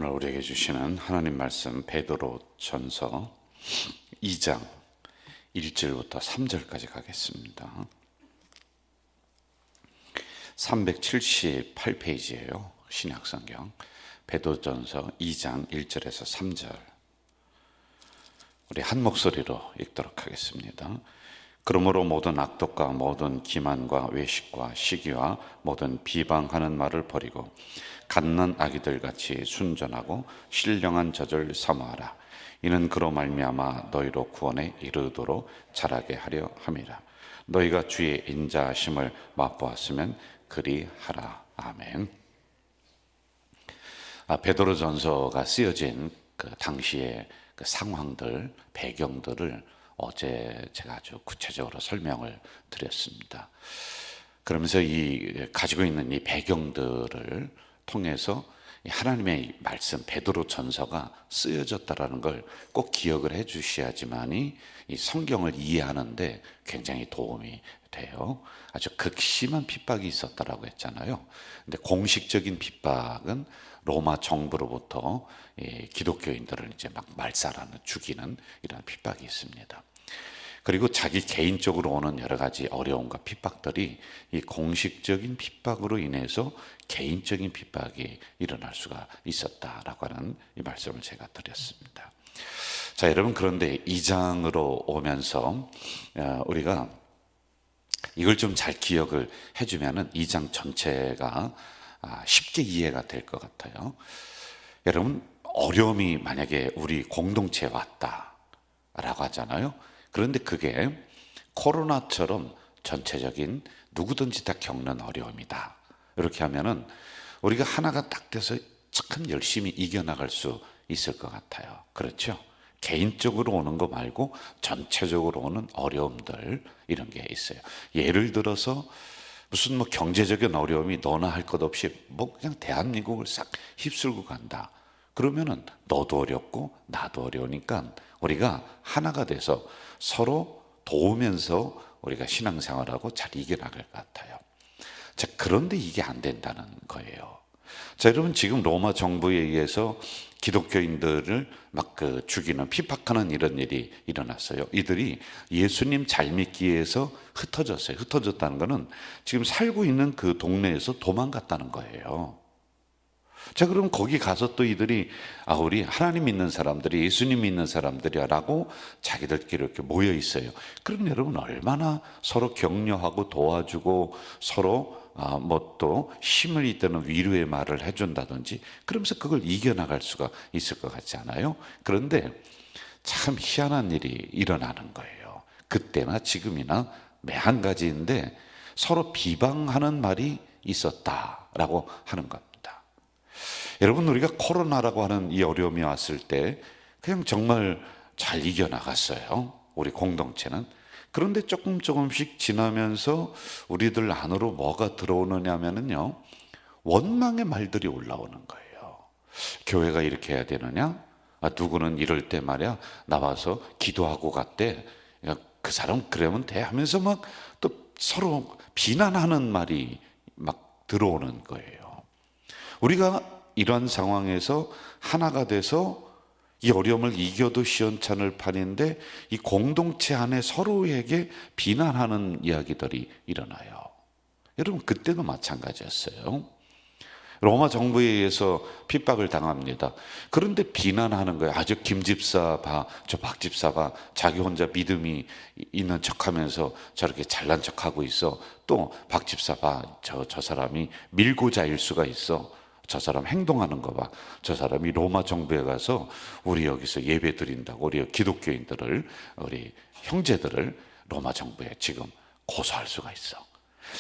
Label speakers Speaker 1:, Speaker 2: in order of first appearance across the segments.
Speaker 1: 오늘 우리에게 주시는 하나님 말씀 베드로 전서 2장 1절부터 3절까지 가겠습니다. 378페이지예요. 신약성경 베드로 전서 2장 1절에서 3절. 우리 한 목소리로 읽도록 하겠습니다. 그러므로 모든 악독과 모든 기만과 외식과 시기와 모든 비방하는 말을 버리고 갓난 아기들 같이 순전하고 신령한 젖을 사모하라. 이는 그로 말미암아 너희로 구원에 이르도록 자라게 하려 함이라. 너희가 주의 인자하심을 맛보았으면 그리하라. 아멘. 베드로전서가 쓰여진 그 당시의 그 상황들, 배경들을 어제 제가 아주 구체적으로 설명을 드렸습니다. 그러면서 이 가지고 있는 이 배경들을 통해서 하나님의 말씀 베드로 전서가 쓰여졌다라는 걸 꼭 기억을 해 주셔야지만이 이 성경을 이해하는데 굉장히 도움이 돼요. 아주 극심한 핍박이 있었다라고 했잖아요. 근데 공식적인 핍박은 로마 정부로부터 기독교인들을 이제 막 말살하는, 죽이는 이런 핍박이 있습니다. 그리고 자기 개인적으로 오는 여러 가지 어려움과 핍박들이 이 공식적인 핍박으로 인해서 개인적인 핍박이 일어날 수가 있었다라고 하는 이 말씀을 제가 드렸습니다. 자, 여러분, 그런데 2장으로 오면서 우리가 이걸 좀 잘 기억을 해주면은 2장 전체가 쉽게 이해가 될 것 같아요. 여러분, 어려움이 만약에 우리 공동체에 왔다라고 하잖아요. 그런데 그게 코로나처럼 전체적인 누구든지 다 겪는 어려움이다. 이렇게 하면은 우리가 하나가 딱 돼서 참 열심히 이겨나갈 수 있을 것 같아요. 그렇죠? 개인적으로 오는 거 말고 전체적으로 오는 어려움들, 이런 게 있어요. 예를 들어서 무슨 뭐 경제적인 어려움이 너나 할 것 없이 뭐 그냥 대한민국을 싹 휩쓸고 간다. 그러면은 너도 어렵고 나도 어려우니까 우리가 하나가 돼서 서로 도우면서 우리가 신앙생활하고 잘 이겨나갈 것 같아요. 자, 그런데 이게 안 된다는 거예요. 자, 여러분, 지금 로마 정부에 의해서 기독교인들을 막 죽이는, 핍박하는 이런 일이 일어났어요. 이들이 예수님 잘 믿기 위해서 흩어졌어요. 흩어졌다는 것은 지금 살고 있는 그 동네에서 도망갔다는 거예요. 자, 그럼 거기 가서 또 이들이 우리 하나님 믿는 사람들이, 예수님 믿는 사람들이야 라고 자기들끼리 이렇게 모여 있어요. 그럼 여러분, 얼마나 서로 격려하고 도와주고 서로 뭐 또 힘을 잇는 위로의 말을 해준다든지, 그러면서 그걸 이겨나갈 수가 있을 것 같지 않아요? 그런데 참 희한한 일이 일어나는 거예요. 그때나 지금이나 매 한 가지인데 서로 비방하는 말이 있었다라고 하는 겁니다. 여러분, 우리가 코로나라고 하는 이 어려움이 왔을 때 그냥 정말 잘 이겨나갔어요, 우리 공동체는. 그런데 조금씩 지나면서 우리들 안으로 뭐가 들어오느냐 하면요, 원망의 말들이 올라오는 거예요. 교회가 이렇게 해야 되느냐? 누구는 이럴 때 말이야 나와서 기도하고 갔대. 그 사람 그러면 돼 하면서 막 또 서로 비난하는 말이 막 들어오는 거예요. 우리가 이러한 상황에서 하나가 돼서 이 어려움을 이겨도 시원찮을 판인데 이 공동체 안에 서로에게 비난하는 이야기들이 일어나요. 여러분, 그때도 마찬가지였어요. 로마 정부에 의해서 핍박을 당합니다. 그런데 비난하는 거예요. 저 김집사 봐, 저 박집사 봐, 자기 혼자 믿음이 있는 척하면서 저렇게 잘난 척하고 있어. 또 박집사 봐, 저 사람이 밀고자일 수가 있어. 저 사람 행동하는 거 봐. 저 사람이 로마 정부에 가서 우리 여기서 예배 드린다고 우리 기독교인들을, 우리 형제들을 로마 정부에 지금 고소할 수가 있어.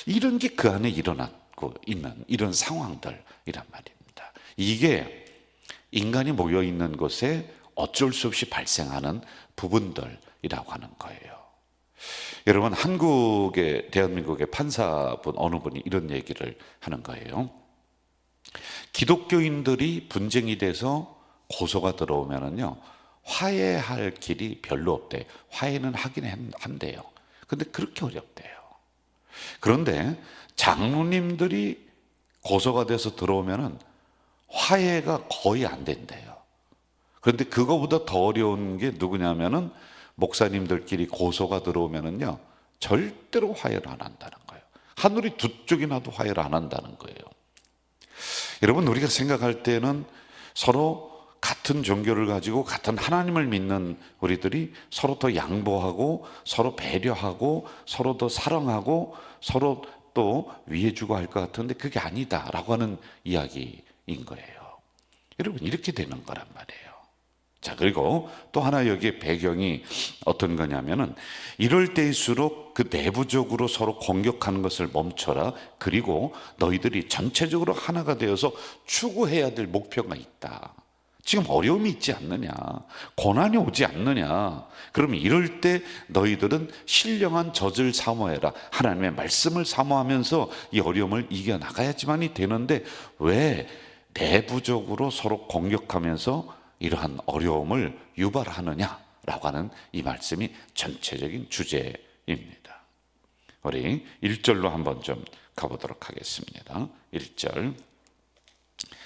Speaker 1: 이런 게 그 안에 일어나고 있는 이런 상황들이란 말입니다. 이게 인간이 모여 있는 곳에 어쩔 수 없이 발생하는 부분들이라고 하는 거예요. 여러분, 대한민국의 판사분 어느 분이 이런 얘기를 하는 거예요. 기독교인들이 분쟁이 돼서 고소가 들어오면은요, 화해할 길이 별로 없대요. 화해는 하긴 한대요. 근데 그렇게 어렵대요. 그런데 장로님들이 고소가 돼서 들어오면은 화해가 거의 안 된대요. 그런데 그거보다 더 어려운 게 누구냐면은 목사님들끼리 고소가 들어오면은요, 절대로 화해를 안 한다는 거예요. 하늘이 두 쪽이 나도 화해를 안 한다는 거예요. 여러분, 우리가 생각할 때는 서로 같은 종교를 가지고 같은 하나님을 믿는 우리들이 서로 더 양보하고 서로 배려하고 서로 더 사랑하고 서로 또 위해주고 할 것 같은데 그게 아니다라고 하는 이야기인 거예요. 여러분, 이렇게 되는 거란 말이에요. 자, 그리고 또 하나 여기에 배경이 어떤 거냐면은 이럴 때일수록 그 내부적으로 서로 공격하는 것을 멈춰라. 그리고 너희들이 전체적으로 하나가 되어서 추구해야 될 목표가 있다. 지금 어려움이 있지 않느냐, 고난이 오지 않느냐, 그러면 이럴 때 너희들은 신령한 젖을 사모해라. 하나님의 말씀을 사모하면서 이 어려움을 이겨나가야지만이 되는데 왜 내부적으로 서로 공격하면서 이러한 어려움을 유발하느냐라고 하는 이 말씀이 전체적인 주제입니다. 우리 1절로 한번 좀 가보도록 하겠습니다. 1절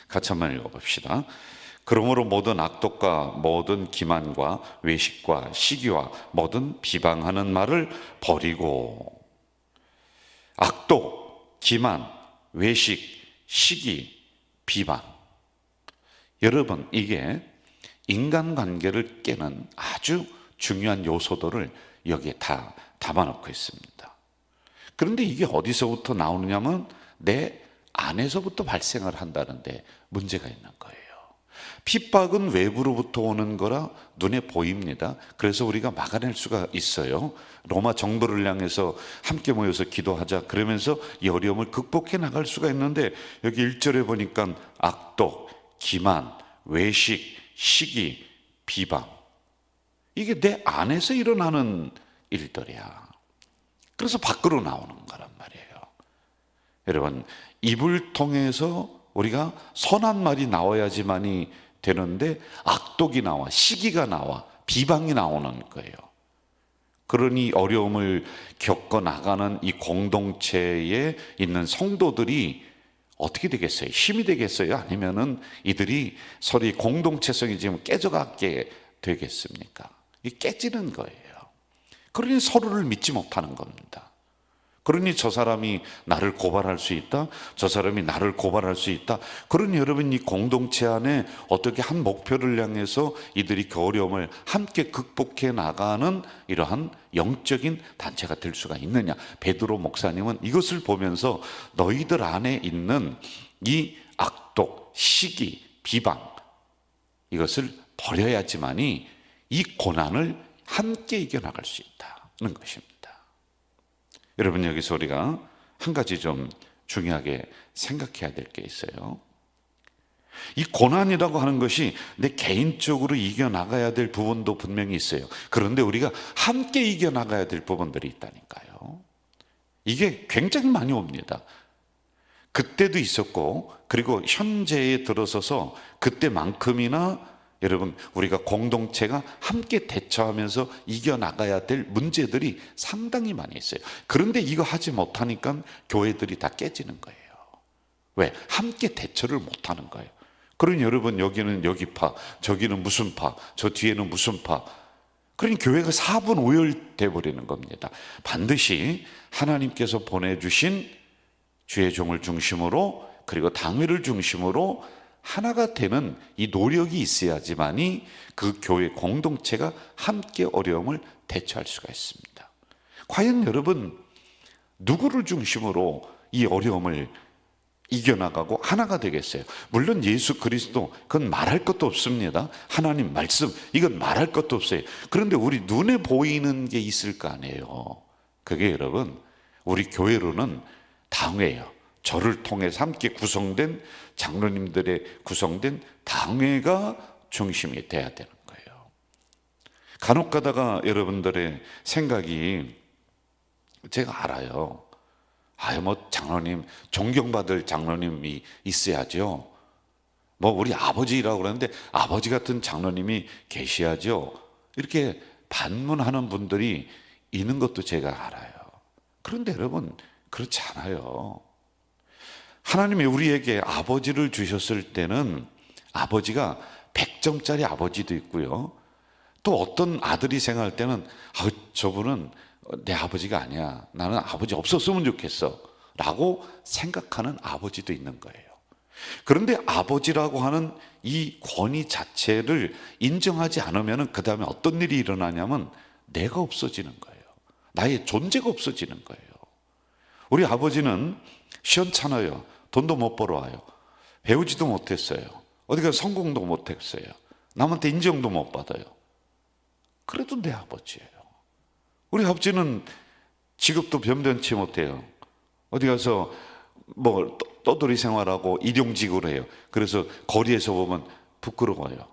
Speaker 1: 같이 한번 읽어봅시다. 그러므로 모든 악독과 모든 기만과 외식과 시기와 모든 비방하는 말을 버리고. 악독, 기만, 외식, 시기, 비방. 여러분, 이게 인간관계를 깨는 아주 중요한 요소들을 여기에 다 담아놓고 있습니다. 그런데 이게 어디서부터 나오느냐면 내 안에서부터 발생을 한다는데 문제가 있는 거예요. 핍박은 외부로부터 오는 거라 눈에 보입니다. 그래서 우리가 막아낼 수가 있어요. 로마 정부를 향해서 함께 모여서 기도하자 그러면서 이 어려움을 극복해 나갈 수가 있는데 여기 1절에 보니까 악독, 기만, 외식, 시기, 비방, 이게 내 안에서 일어나는 일들이야. 그래서 밖으로 나오는 거란 말이에요. 여러분, 입을 통해서 우리가 선한 말이 나와야지만이 되는데 악독이 나와, 시기가 나와, 비방이 나오는 거예요. 그러니 어려움을 겪어 나가는 이 공동체에 있는 성도들이 어떻게 되겠어요? 힘이 되겠어요? 아니면은 이들이 서로 공동체성이 지금 깨져가게 되겠습니까? 이게 깨지는 거예요. 그러니 서로를 믿지 못하는 겁니다. 그러니 저 사람이 나를 고발할 수 있다, 저 사람이 나를 고발할 수 있다. 그러니 여러분, 이 공동체 안에 어떻게 한 목표를 향해서 이들이 그 어려움을 함께 극복해 나가는 이러한 영적인 단체가 될 수가 있느냐. 베드로 목사님은 이것을 보면서 너희들 안에 있는 이 악독, 시기, 비방, 이것을 버려야지만이 이 고난을 함께 이겨나갈 수 있다는 것입니다. 여러분, 여기서 우리가 한 가지 좀 중요하게 생각해야 될 게 있어요. 이 고난이라고 하는 것이 내 개인적으로 이겨나가야 될 부분도 분명히 있어요. 그런데 우리가 함께 이겨나가야 될 부분들이 있다니까요. 이게 굉장히 많이 옵니다. 그때도 있었고, 그리고 현재에 들어서서 그때만큼이나 여러분, 우리가 공동체가 함께 대처하면서 이겨나가야 될 문제들이 상당히 많이 있어요. 그런데 이거 하지 못하니까 교회들이 다 깨지는 거예요. 왜? 함께 대처를 못하는 거예요. 그러니 여러분, 여기는 여기 파, 저기는 무슨 파, 저 뒤에는 무슨 파. 그러니 교회가 4분 5열 돼버리는 겁니다. 반드시 하나님께서 보내주신 주의 종을 중심으로, 그리고 당회를 중심으로 하나가 되는 이 노력이 있어야지만이 그 교회 공동체가 함께 어려움을 대처할 수가 있습니다. 과연 여러분, 누구를 중심으로 이 어려움을 이겨나가고 하나가 되겠어요? 물론 예수 그리스도, 그건 말할 것도 없습니다. 하나님 말씀, 이건 말할 것도 없어요. 그런데 우리 눈에 보이는 게 있을 거 아니에요. 그게 여러분, 우리 교회로는 당회예요. 저를 통해서 함께 구성된 장로님들의 구성된 당회가 중심이 돼야 되는 거예요. 간혹 가다가 여러분들의 생각이, 제가 알아요. 뭐 장로님, 존경받을 장로님이 있어야죠. 뭐 우리 아버지라고 그러는데 아버지 같은 장로님이 계셔야죠. 이렇게 반문하는 분들이 있는 것도 제가 알아요. 그런데 여러분, 그렇지 않아요. 하나님이 우리에게 아버지를 주셨을 때는 아버지가 100점짜리 아버지도 있고요, 또 어떤 아들이 생각할 때는 저분은 내 아버지가 아니야, 나는 아버지 없었으면 좋겠어 라고 생각하는 아버지도 있는 거예요. 그런데 아버지라고 하는 이 권위 자체를 인정하지 않으면 그 다음에 어떤 일이 일어나냐면 내가 없어지는 거예요. 나의 존재가 없어지는 거예요. 우리 아버지는 시원찮아요. 돈도 못 벌어와요. 배우지도 못했어요. 어디 가서 성공도 못했어요. 남한테 인정도 못 받아요. 그래도 내 아버지예요. 우리 아버지는 직업도 변변치 못해요. 어디 가서 뭐 떠돌이 생활하고 일용직으로 해요. 그래서 거리에서 보면 부끄러워요.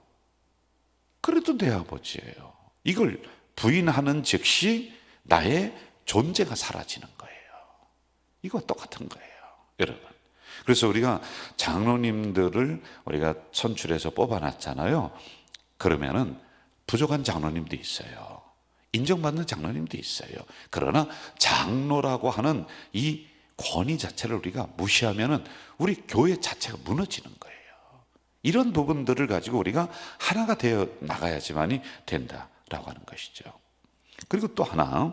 Speaker 1: 그래도 내 아버지예요. 이걸 부인하는 즉시 나의 존재가 사라지는 거예요. 이거 똑같은 거예요, 여러분. 그래서 우리가 장로님들을 우리가 선출해서 뽑아놨잖아요. 그러면은 부족한 장로님도 있어요. 인정받는 장로님도 있어요. 그러나 장로라고 하는 이 권위 자체를 우리가 무시하면은 우리 교회 자체가 무너지는 거예요. 이런 부분들을 가지고 우리가 하나가 되어 나가야지만이 된다라고 하는 것이죠. 그리고 또 하나,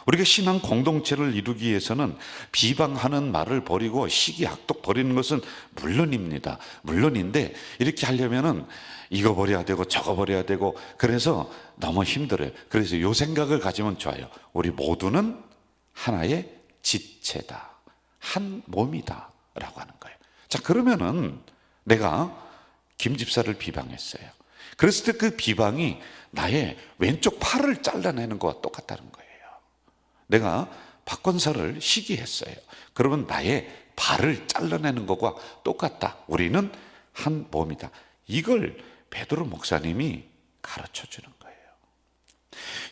Speaker 1: 우리가 신앙 공동체를 이루기 위해서는 비방하는 말을 버리고 시기악독 버리는 것은 물론입니다. 물론인데 이렇게 하려면은 이거 버려야 되고 저거 버려야 되고 그래서 너무 힘들어요. 그래서 이 생각을 가지면 좋아요. 우리 모두는 하나의 지체다, 한 몸이다 라고 하는 거예요. 자, 그러면은 내가 김 집사를 비방했어요. 그랬을 때 그 비방이 나의 왼쪽 팔을 잘라내는 것과 똑같다는 거예요. 내가 박 권사를 시기했어요. 그러면 나의 발을 잘라내는 것과 똑같다. 우리는 한 몸이다. 이걸 베드로 목사님이 가르쳐 주는 거예요.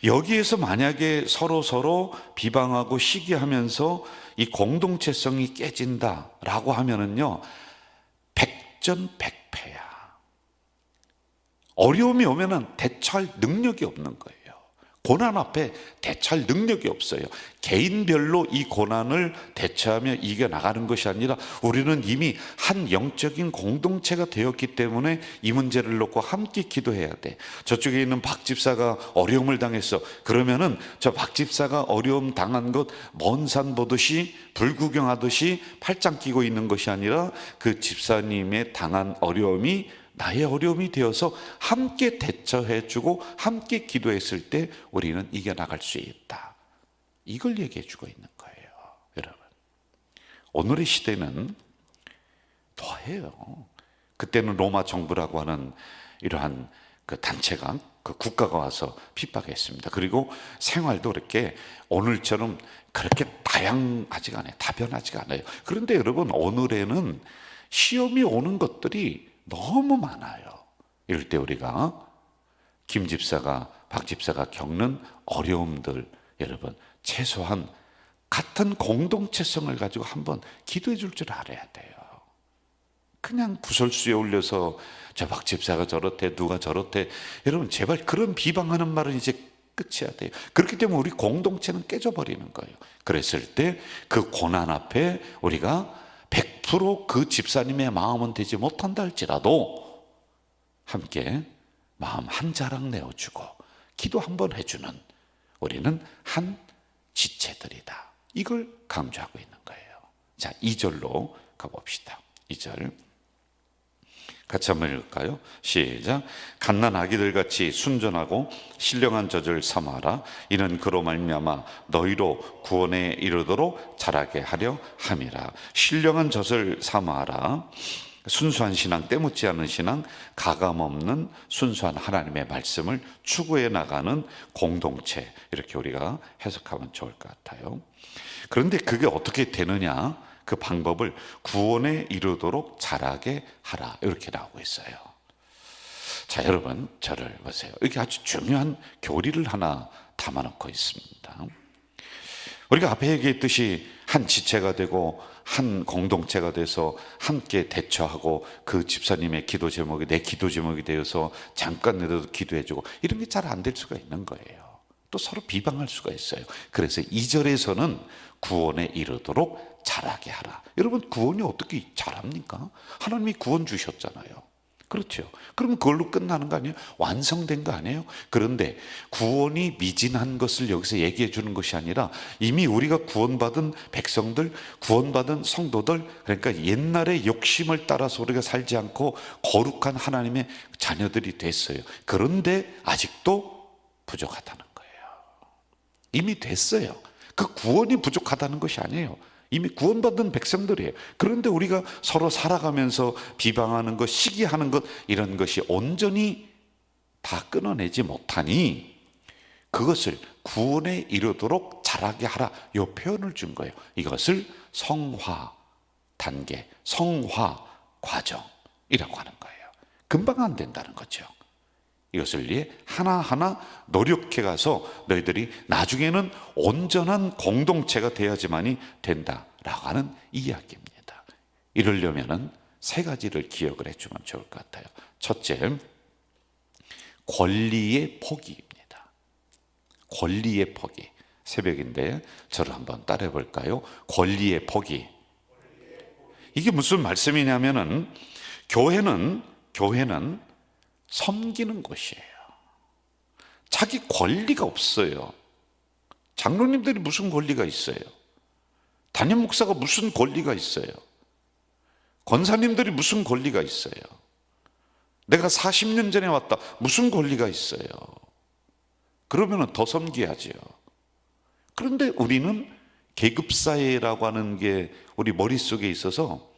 Speaker 1: 여기에서 만약에 서로 비방하고 시기하면서 이 공동체성이 깨진다라고 하면은요, 백전백패야. 어려움이 오면은 대처할 능력이 없는 거예요. 고난 앞에 대처할 능력이 없어요. 개인별로 이 고난을 대처하며 이겨나가는 것이 아니라 우리는 이미 한 영적인 공동체가 되었기 때문에 이 문제를 놓고 함께 기도해야 돼. 저쪽에 있는 박 집사가 어려움을 당했어. 그러면은 저 박 집사가 어려움 당한 것 먼 산 보듯이 불구경하듯이 팔짱 끼고 있는 것이 아니라 그 집사님의 당한 어려움이 나의 어려움이 되어서 함께 대처해주고 함께 기도했을 때 우리는 이겨나갈 수 있다. 이걸 얘기해주고 있는 거예요, 여러분. 오늘의 시대는 더해요. 그때는 로마 정부라고 하는 이러한 그 단체가, 그 국가가 와서 핍박했습니다. 그리고 생활도 그렇게 오늘처럼 그렇게 다양하지가 않아요. 다변하지가 않아요. 그런데 여러분, 오늘에는 시험이 오는 것들이 너무 많아요. 이럴 때 우리가 김 집사가, 박 집사가 겪는 어려움들, 여러분 최소한 같은 공동체성을 가지고 한번 기도해 줄 줄 알아야 돼요. 그냥 구설수에 올려서 저 박 집사가 저렇대, 누가 저렇대, 여러분 제발 그런 비방하는 말은 이제 끝이야 돼요. 그렇기 때문에 우리 공동체는 깨져버리는 거예요. 그랬을 때 그 고난 앞에 우리가 100% 그 집사님의 마음은 되지 못한다 할지라도 함께 마음 한 자락 내어주고 기도 한번 해주는 우리는 한 지체들이다. 이걸 강조하고 있는 거예요. 자, 2절로 가봅시다. 2절 같이 한번 읽을까요? 시작. 갓난 아기들같이 순전하고 신령한 젖을 삼아라. 이는 그로 말미암아 너희로 구원에 이르도록 자라게 하려 함이라. 신령한 젖을 삼아라. 순수한 신앙, 때묻지 않은 신앙, 가감 없는 순수한 하나님의 말씀을 추구해 나가는 공동체, 이렇게 우리가 해석하면 좋을 것 같아요. 그런데 그게 어떻게 되느냐? 그 방법을 구원에 이르도록 자라게 하라, 이렇게 나오고 있어요. 자, 여러분 저를 보세요. 이게 아주 중요한 교리를 하나 담아놓고 있습니다. 우리가 앞에 얘기했듯이 한 지체가 되고 한 공동체가 돼서 함께 대처하고 그 집사님의 기도 제목이 내 기도 제목이 되어서 잠깐이라도 기도해주고 이런 게 잘 안 될 수가 있는 거예요. 또 서로 비방할 수가 있어요. 그래서 2절에서는 구원에 이르도록 자라게 하라. 여러분, 구원이 어떻게 자랍니까? 하나님이 구원 주셨잖아요. 그렇죠. 그러면 그걸로 끝나는 거 아니에요? 완성된 거 아니에요? 그런데 구원이 미진한 것을 여기서 얘기해 주는 것이 아니라 이미 우리가 구원받은 백성들, 구원받은 성도들, 그러니까 옛날의 욕심을 따라서 우리가 살지 않고 거룩한 하나님의 자녀들이 됐어요. 그런데 아직도 부족하다는 거예요. 이미 됐어요. 그 구원이 부족하다는 것이 아니에요. 이미 구원받은 백성들이에요. 그런데 우리가 서로 살아가면서 비방하는 것, 시기하는 것, 이런 것이 온전히 다 끊어내지 못하니 그것을 구원에 이르도록 자라게 하라, 이 표현을 준 거예요. 이것을 성화 단계, 성화 과정이라고 하는 거예요. 금방 안 된다는 거죠. 이것을 위해 하나하나 노력해 가서 너희들이 나중에는 온전한 공동체가 되어야지만이 된다라고 하는 이야기입니다. 이러려면은 세 가지를 기억을 해주면 좋을 것 같아요. 첫째, 권리의 포기입니다. 권리의 포기. 새벽인데 저를 한번 따라해 볼까요? 권리의 포기. 이게 무슨 말씀이냐면은 교회는 섬기는 곳이에요. 자기 권리가 없어요. 장로님들이 무슨 권리가 있어요? 담임 목사가 무슨 권리가 있어요? 권사님들이 무슨 권리가 있어요? 내가 40년 전에 왔다, 무슨 권리가 있어요? 그러면 더 섬겨야죠. 그런데 우리는 계급사회라고 하는 게 우리 머릿속에 있어서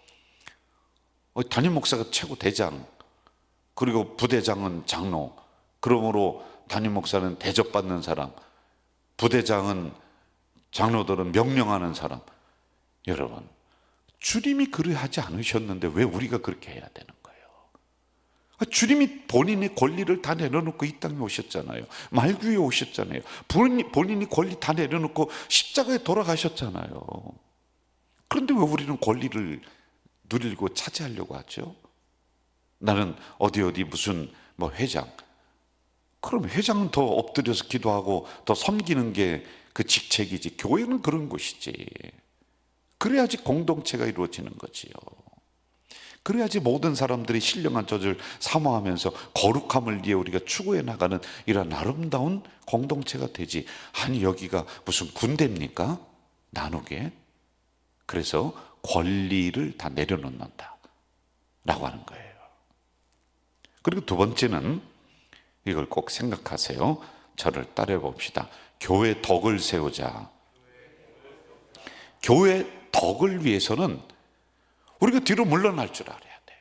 Speaker 1: 담임 목사가 최고 대장, 그리고 부대장은 장로, 그러므로 담임 목사는 대접받는 사람, 부대장은, 장로들은 명령하는 사람. 여러분, 주님이 그래 하지 않으셨는데 왜 우리가 그렇게 해야 되는 거예요? 주님이 본인의 권리를 다 내려놓고 이 땅에 오셨잖아요. 말구에 오셨잖아요. 본인이 권리 다 내려놓고 십자가에 돌아가셨잖아요. 그런데 왜 우리는 권리를 누리고 차지하려고 하죠? 나는 어디 무슨 회장. 그럼 회장은 더 엎드려서 기도하고 더 섬기는 게 그 직책이지. 교회는 그런 곳이지. 그래야지 공동체가 이루어지는 거지요. 그래야지 모든 사람들이 신령한 젖을 사모하면서 거룩함을 위해 우리가 추구해 나가는 이런 아름다운 공동체가 되지. 아니, 여기가 무슨 군대입니까? 나누게. 그래서 권리를 다 내려놓는다 라고 하는 거예요. 그리고 두 번째는 이걸 꼭 생각하세요. 저를 따라해 봅시다. 교회 덕을 세우자. 교회 덕을 위해서는 우리가 뒤로 물러날 줄 알아야 돼요.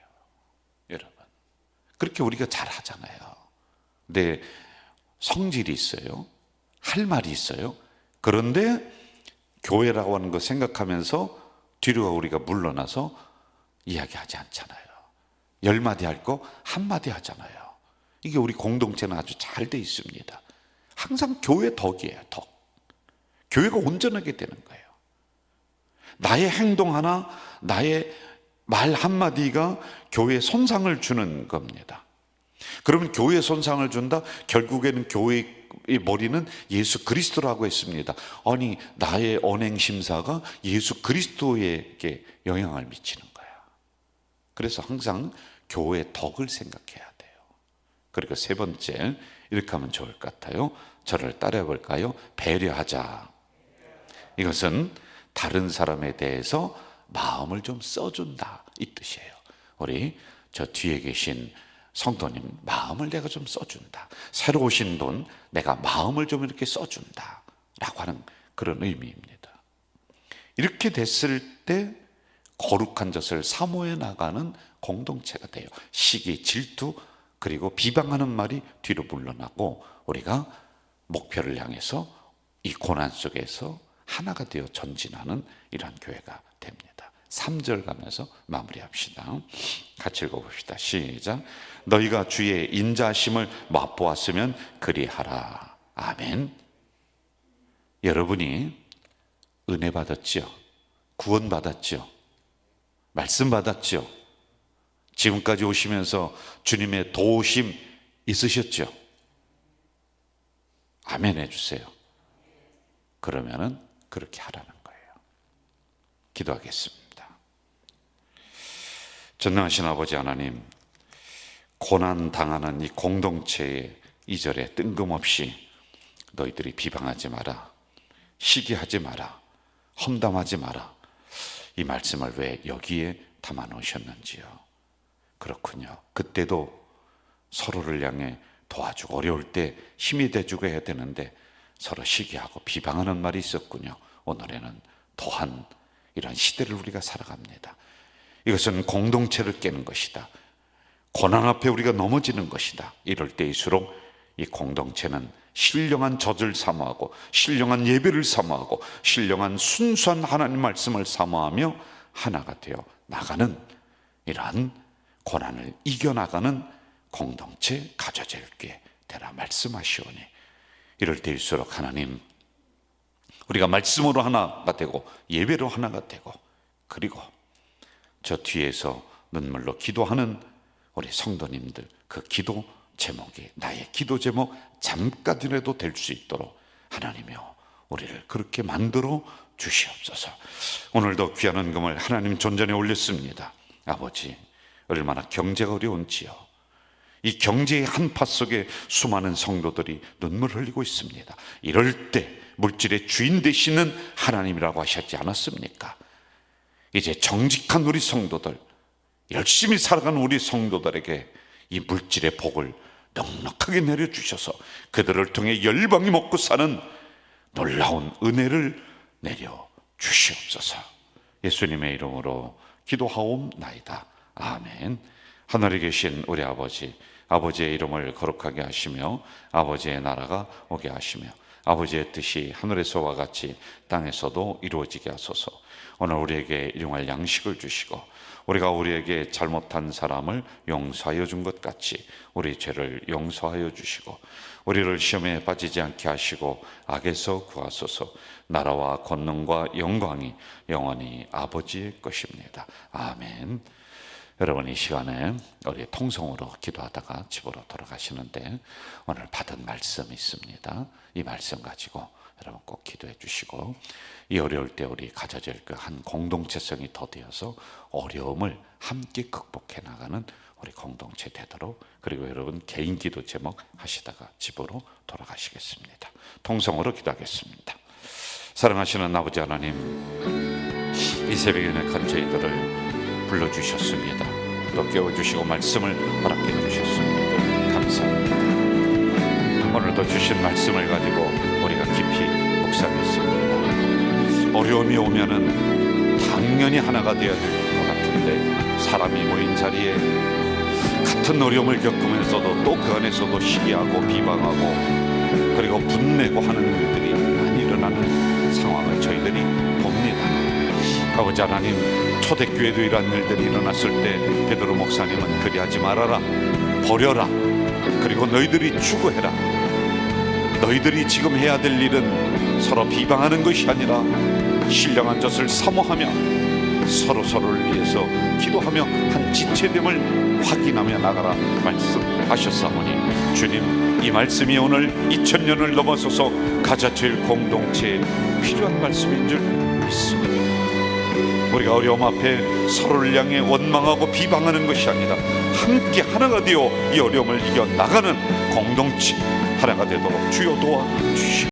Speaker 1: 여러분, 그렇게 우리가 잘 하잖아요. 근데 성질이 있어요. 할 말이 있어요. 그런데 교회라고 하는 거 생각하면서 뒤로 우리가 물러나서 이야기하지 않잖아요. 10마디 할 거 한마디 하잖아요. 이게 우리 공동체는 아주 잘 돼 있습니다. 항상 교회 덕이에요. 덕. 교회가 온전하게 되는 거예요. 나의 행동 하나, 나의 말 한마디가 교회에 손상을 주는 겁니다. 그러면 교회에 손상을 준다? 결국에는 교회의 머리는 예수 그리스도라고 했습니다. 아니, 나의 언행심사가 예수 그리스도에게 영향을 미치는 거야. 그래서 항상 교회의 덕을 생각해야 돼요. 그리고 세 번째, 이렇게 하면 좋을 것 같아요. 저를 따라해 볼까요? 배려하자. 이것은 다른 사람에 대해서 마음을 좀 써준다, 이 뜻이에요. 우리 저 뒤에 계신 성도님, 마음을 내가 좀 써준다. 새로 오신 분, 내가 마음을 좀 이렇게 써준다 라고 하는 그런 의미입니다. 이렇게 됐을 때 거룩한 젖을 사모해 나가는 공동체가 돼요. 시기, 질투, 그리고 비방하는 말이 뒤로 물러나고 우리가 목표를 향해서 이 고난 속에서 하나가 되어 전진하는 이러한 교회가 됩니다. 3절 가면서 마무리합시다. 같이 읽어봅시다. 시작. 너희가 주의 인자심을 맛보았으면 그리하라. 아멘. 여러분이 은혜 받았죠? 구원 받았죠? 말씀 받았죠? 지금까지 오시면서 주님의 도우심 있으셨죠? 아멘 해주세요. 그러면은 그렇게 하라는 거예요. 기도하겠습니다. 전능하신 아버지 하나님, 고난 당하는 이 공동체의 2절에 뜬금없이 너희들이 비방하지 마라, 시기하지 마라, 험담하지 마라, 이 말씀을 왜 여기에 담아 놓으셨는지요. 그렇군요. 그때도 서로를 향해 도와주고 어려울 때 힘이 돼주고 해야 되는데 서로 시기하고 비방하는 말이 있었군요. 오늘에는 또한 이런 시대를 우리가 살아갑니다. 이것은 공동체를 깨는 것이다. 고난 앞에 우리가 넘어지는 것이다. 이럴 때일수록 이 공동체는 신령한 젖을 사모하고 신령한 예배를 사모하고 신령한 순수한 하나님 말씀을 사모하며 하나가 되어 나가는 이러한 고난을 이겨나가는 공동체 가져질 게 되라 말씀하시오니, 이럴 때일수록 하나님, 우리가 말씀으로 하나가 되고 예배로 하나가 되고, 그리고 저 뒤에서 눈물로 기도하는 우리 성도님들 그 기도 제목이 나의 기도 제목 잠깐이라도 될 수 있도록 하나님이여 우리를 그렇게 만들어 주시옵소서. 오늘도 귀한 헌금을 하나님 존전에 올렸습니다. 아버지, 얼마나 경제가 어려운지요. 이 경제의 한파 속에 수많은 성도들이 눈물 흘리고 있습니다. 이럴 때 물질의 주인 되시는 하나님이라고 하셨지 않았습니까? 이제 정직한 우리 성도들, 열심히 살아가는 우리 성도들에게 이 물질의 복을 넉넉하게 내려주셔서 그들을 통해 열방이 먹고 사는 놀라운 은혜를 내려주시옵소서. 예수님의 이름으로 기도하옵나이다. 아멘. 하늘에 계신 우리 아버지, 아버지의 이름을 거룩하게 하시며 아버지의 나라가 오게 하시며 아버지의 뜻이 하늘에서와 같이 땅에서도 이루어지게 하소서. 오늘 우리에게 일용할 양식을 주시고 우리가 우리에게 잘못한 사람을 용서하여 준 것 같이 우리 죄를 용서하여 주시고 우리를 시험에 빠지지 않게 하시고 악에서 구하소서. 나라와 권능과 영광이 영원히 아버지의 것입니다. 아멘. 여러분, 이 시간에 우리 통성으로 기도하다가 집으로 돌아가시는데 오늘 받은 말씀이 있습니다. 이 말씀 가지고 여러분 꼭 기도해 주시고, 이 어려울 때 우리 가져질 그 한 공동체성이 더되어서 어려움을 함께 극복해 나가는 우리 공동체 되도록, 그리고 여러분 개인 기도 제목 하시다가 집으로 돌아가시겠습니다. 통성으로 기도하겠습니다. 사랑하시는 아버지 하나님, 이 새벽에 연약한 저희들을 불러주셨습니다. 또 깨워주시고 말씀을 허락해 주셨습니다. 감사합니다. 오늘도 주신 말씀을 가지고 우리가 깊이 묵상했습니다. 어려움이 오면은 당연히 하나가 되어야 될 것 같은데 사람이 모인 자리에 같은 어려움을 겪으면서도 또 그 안에서도 시기하고 비방하고 그리고 분내고 하는 일들이 많이 일어나는 상황을 저희들이 봅니다. 아버지 하나님, 초대교회도 이러한 일들이 일어났을 때 베드로 목사님은 그리하지 말아라, 버려라, 그리고 너희들이 추구해라. 너희들이 지금 해야 될 일은 서로 비방하는 것이 아니라 신령한 젖을 사모하며 서로를 위해서 기도하며 한 지체됨을 확인하며 나가라 말씀하셨사오니, 주님, 이 말씀이 오늘 2000년을 넘어서서 가져질 공동체에 필요한 말씀인 줄 믿습니다. 우리가 어려움 앞에 서로를 향해 원망하고 비방하는 것이 아니라 함께 하나가 되어 이 어려움을 이겨나가는 공동체 하나가 되도록 주여 도와주시옵소서.